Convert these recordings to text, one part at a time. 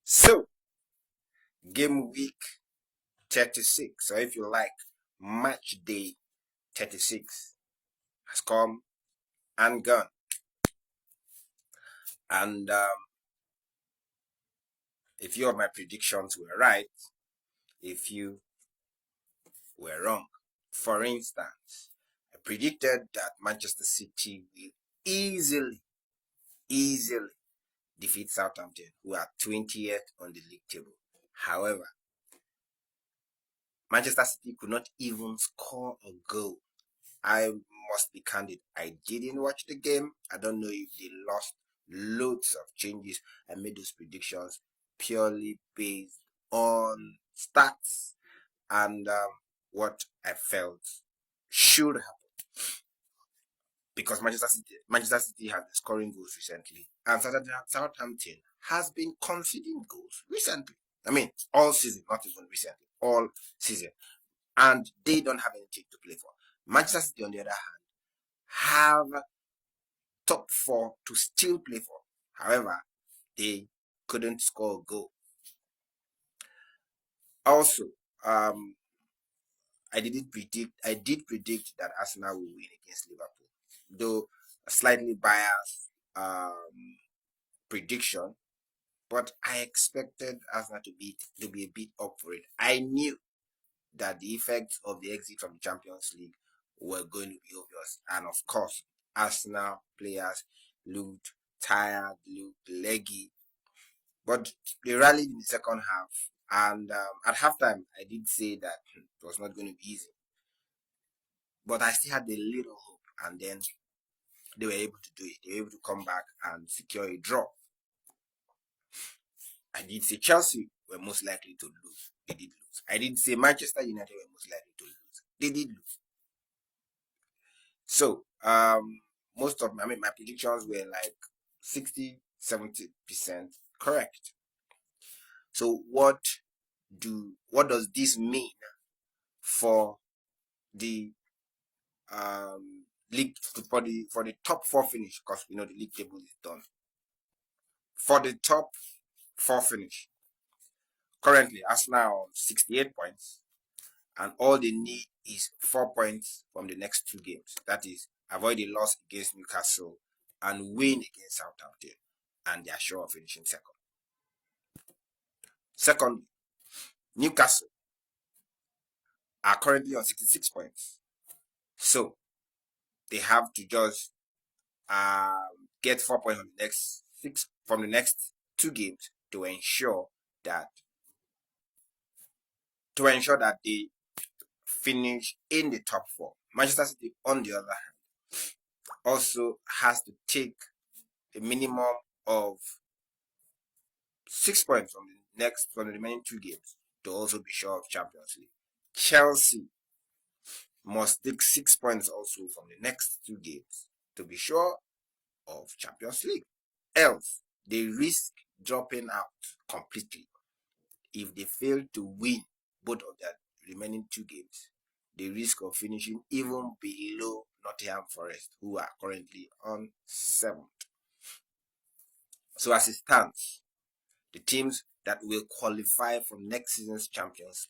So, game week 36, or if you like, match day 36 has come and gone. And a few of my predictions were right, a few were wrong. For instance, I predicted that Manchester City will easily defeat Southampton, who are 20th on the league table. However, Manchester City could not even score a goal. I must be candid. I didn't watch the game. I don't know if they lost loads of changes. I made those predictions purely based on stats and what I felt should happen. Because Manchester City has been scoring goals recently, and Southampton has been conceding goals recently. I mean, all season, not even recently, all season, and they don't have anything to play for. Manchester City, on the other hand, have top four to still play for. However, they couldn't score a goal. Also, I did predict that Arsenal will win against Liverpool, though a slightly biased prediction. But I expected Arsenal to be a bit up for it. I knew that the effects of the exit from the Champions League were going to be obvious, and of course, Arsenal players looked tired, looked leggy, but they rallied in the second half. And at halftime, I did say that it was not going to be easy, but I still had a little hope. And then they were able to do it. They were able to come back and secure a draw. I did say Chelsea were most likely to lose. They did lose. I did say Manchester United were most likely to lose. They did lose. So, most of my predictions were like 60-70% correct. So what does this mean for the league, for the top four finish? Because the league table is done. For the top four finish, currently Arsenal on 68 points, and all they need is 4 points from the next two games. That is, avoid a loss against Newcastle and win against Southampton, and they are sure of finishing second. Secondly, Newcastle are currently on 66 points. So they have to just get 4 points from the next two games to ensure that they finish in the top four. Manchester City, on the other hand, also has to take a minimum of 6 points from the remaining two games to also be sure of Champions League. Chelsea must take 6 points also from the next two games to be sure of Champions League. Else, they risk dropping out completely. If they fail to win both of their remaining two games, they risk of finishing even below Nottingham Forest, who are currently on 7th. So as it stands, the teams that will qualify for next season's Champions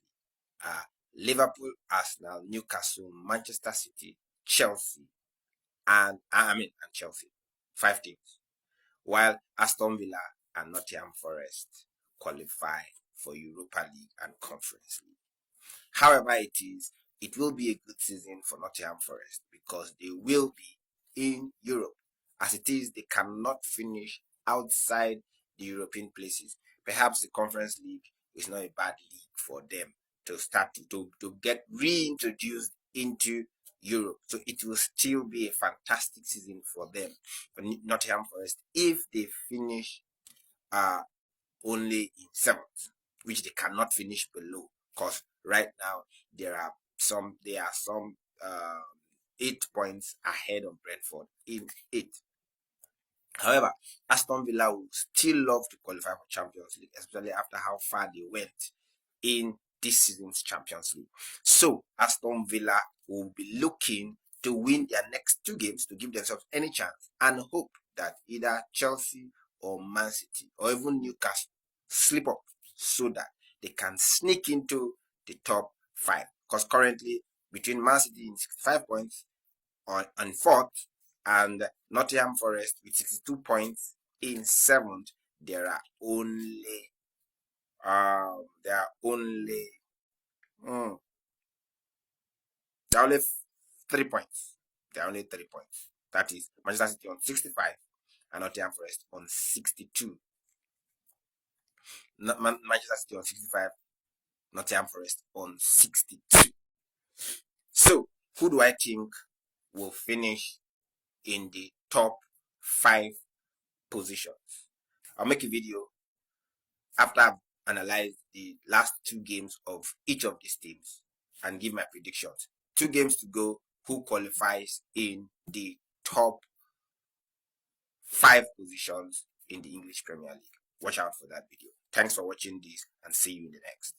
League are Liverpool, Arsenal, Newcastle, Manchester City, Chelsea, and Chelsea. 5 teams. While Aston Villa and Nottingham Forest qualify for Europa League and Conference League. However it will be a good season for Nottingham Forest because they will be in Europe. As it is, they cannot finish outside the European places. Perhaps the Conference League is not a bad league for them to start to get reintroduced into Europe. So it will still be a fantastic season for them, for Nottingham Forest, if they finish only in 7th, which they cannot finish below, because right now there are some 8 points ahead of Brentford in 8th. However, Aston Villa will still love to qualify for Champions League, especially after how far they went in this season's Champions League. So Aston Villa will be looking to win their next two games to give themselves any chance and hope that either Chelsea or Man City or even Newcastle slip up so that they can sneak into the top 5. Because currently, between Man City in 65 points on 4th and Nottingham Forest with 62 points in 7th, there are only there are only mm, there are only 3 points. There are only 3 points. That is Manchester City on 65 and Nottingham Forest on 62. Manchester City on 65, Nottingham Forest on 62. So, who do I think will finish in the top 5 positions? I'll make a video after I've analyzed the last 2 games of each of these teams and give my predictions. 2 games to go. Who qualifies in the top 5 positions in the English Premier League? Watch out for that video. Thanks for watching this and see you in the next.